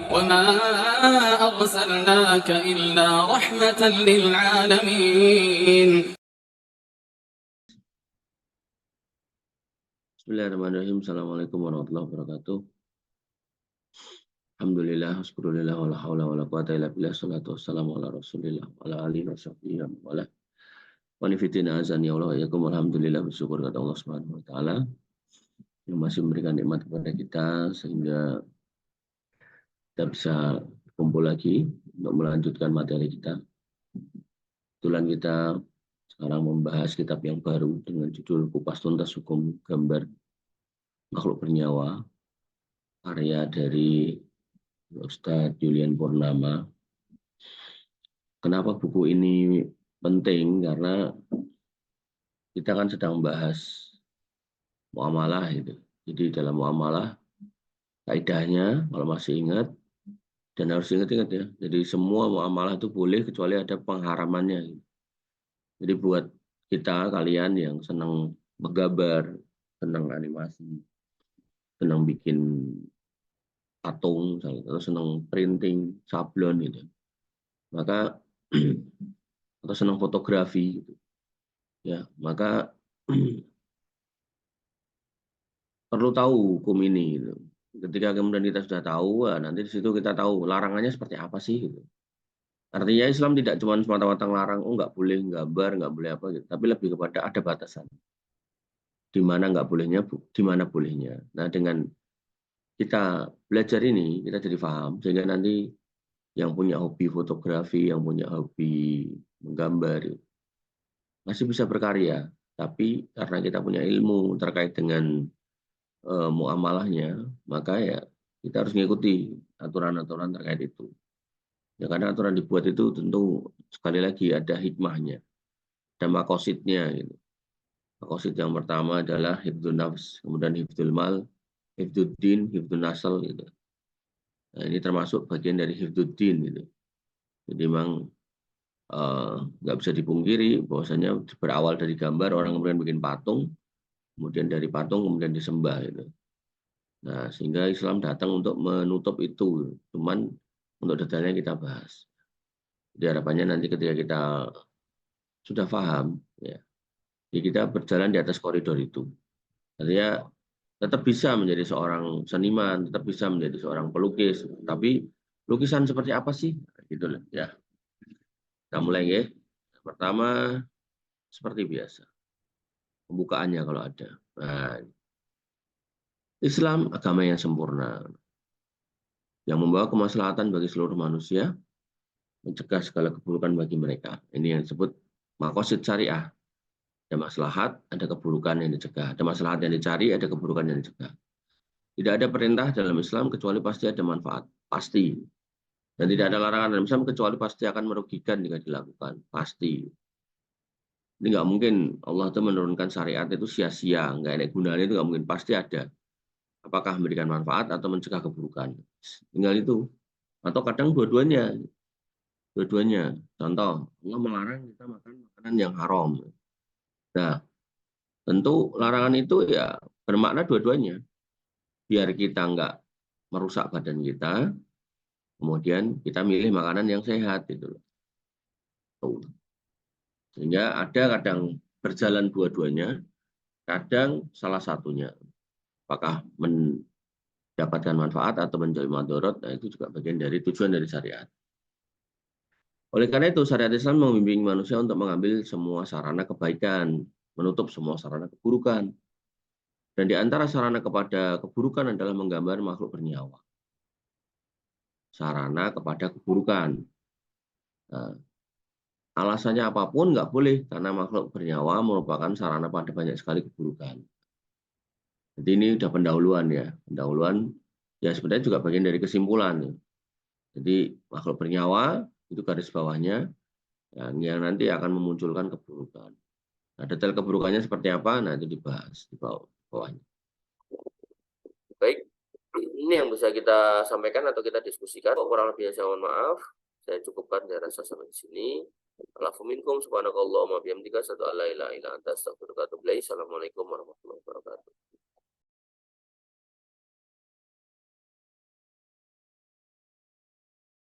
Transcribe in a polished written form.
وما أرسلناك إلا رحمة للعالمين. Bismillahirrahmanirrahim. Assalamualaikum warahmatullahi wabarakatuh. Alhamdulillah, waskurulillah, wala hawla wala quwata illa billah, salatu wassalamu ala rasulillah, wala alihi wa sahbihi wala wanifitina azani Allah yakum. Alhamdulillah, bersyukur kepada Allah Subhanahu wa taala yang masih memberikan nikmat kepada kita sehingga kita bisa kumpul lagi untuk melanjutkan materi kita. Kebetulan kita sekarang membahas kitab yang baru dengan judul Kupas Tuntas Hukum Gambar Makhluk Bernyawa, karya dari Ustadz Julian Purnama. Kenapa buku ini penting? Karena kita kan sedang membahas muamalah itu. Jadi dalam muamalah kaidahnya kalau masih ingat, dan harus ingat-ingat ya. Jadi semua muamalah itu boleh kecuali ada pengharamannya. Jadi buat kita, kalian yang senang menggambar, senang animasi, senang bikin patung, atau senang printing, sablon gitu, maka atau senang fotografi gitu, ya, maka perlu tahu hukum ini gitu. Ketika kemudian kita sudah tahu, nanti di situ kita tahu larangannya seperti apa sih gitu. Artinya Islam tidak cuma semata-mata ngelarang, oh nggak boleh gambar, nggak boleh apa gitu, tapi lebih kepada ada batasan. Di mana nggak bolehnya, di mana bolehnya. Nah, dengan kita belajar ini, kita jadi paham, sehingga nanti yang punya hobi fotografi, yang punya hobi menggambar, masih bisa berkarya. Tapi karena kita punya ilmu terkait dengan muamalahnya, maka ya kita harus mengikuti aturan-aturan terkait itu. Ya, karena aturan dibuat itu tentu sekali lagi ada hikmahnya, ada makosidnya. Gitu. Makosid yang pertama adalah hifdzun nafs, kemudian hifdzul mal, hifdzuddin, hifdzun nasl gitu. Nah, ini termasuk bagian dari hifdzuddin gitu. Jadi memang nggak bisa dipungkiri bahwasanya berawal dari gambar, orang kemudian bikin patung, kemudian dari patung kemudian disembah gitu. Nah, sehingga Islam datang untuk menutup itu. Cuman untuk detailnya kita bahas. Jadi harapannya nanti ketika kita sudah paham, ya, jadi kita berjalan di atas koridor itu. Artinya tetap bisa menjadi seorang seniman, tetap bisa menjadi seorang pelukis, tapi lukisan seperti apa sih? Gitu loh, ya. Kita mulai ya. Pertama, seperti biasa, pembukaannya kalau ada. Nah, Islam agama yang sempurna, yang membawa kemaslahatan bagi seluruh manusia, mencegah segala keburukan bagi mereka. Ini yang disebut maqasid syariah. Ada maslahat, ada keburukan yang dicegah. Ada maslahat yang dicari, ada keburukan yang dicegah. Tidak ada perintah dalam Islam kecuali pasti ada manfaat. Pasti. Dan tidak ada larangan dalam Islam kecuali pasti akan merugikan jika dilakukan. Pasti. Ini nggak mungkin Allah itu menurunkan syariat itu sia-sia. Nggak ada gunanya, itu nggak mungkin. Pasti ada. Apakah memberikan manfaat atau mencegah keburukan. Tinggal itu. Atau kadang dua-duanya. Dua-duanya. Contoh, Allah melarang kita makan makanan yang haram. Nah, tentu larangan itu ya bermakna dua-duanya. Biar kita nggak merusak badan kita, kemudian kita milih makanan yang sehat gitu loh. Sehingga ada kadang berjalan dua-duanya, kadang salah satunya. Apakah mendapatkan manfaat atau menjadi madorot, nah itu juga bagian dari tujuan dari syariat. Oleh karena itu, syariat Islam membimbing manusia untuk mengambil semua sarana kebaikan, menutup semua sarana keburukan. Dan di antara sarana kepada keburukan adalah menggambar makhluk bernyawa. Sarana kepada keburukan. Nah, alasannya apapun nggak boleh, karena makhluk bernyawa merupakan sarana pada banyak sekali keburukan. Jadi ini udah pendahuluan ya. Pendahuluan ya sebenarnya juga bagian dari kesimpulan. Jadi makhluk bernyawa, itu garis bawahnya, yang nanti akan memunculkan keburukan. Nah, detail keburukannya seperti apa, nah itu dibahas di bawahnya. Baik, ini yang bisa kita sampaikan atau kita diskusikan. Kurang lebih saya mohon maaf. Saya cukupkan, saya rasa sampai di sini. Alafuminkum subhanakallahumma bihamdika asyhadu an la ilaha illa anta astaghfiruka wa atubu ilaik. Assalamualaikum warahmatullahi wabarakatuh.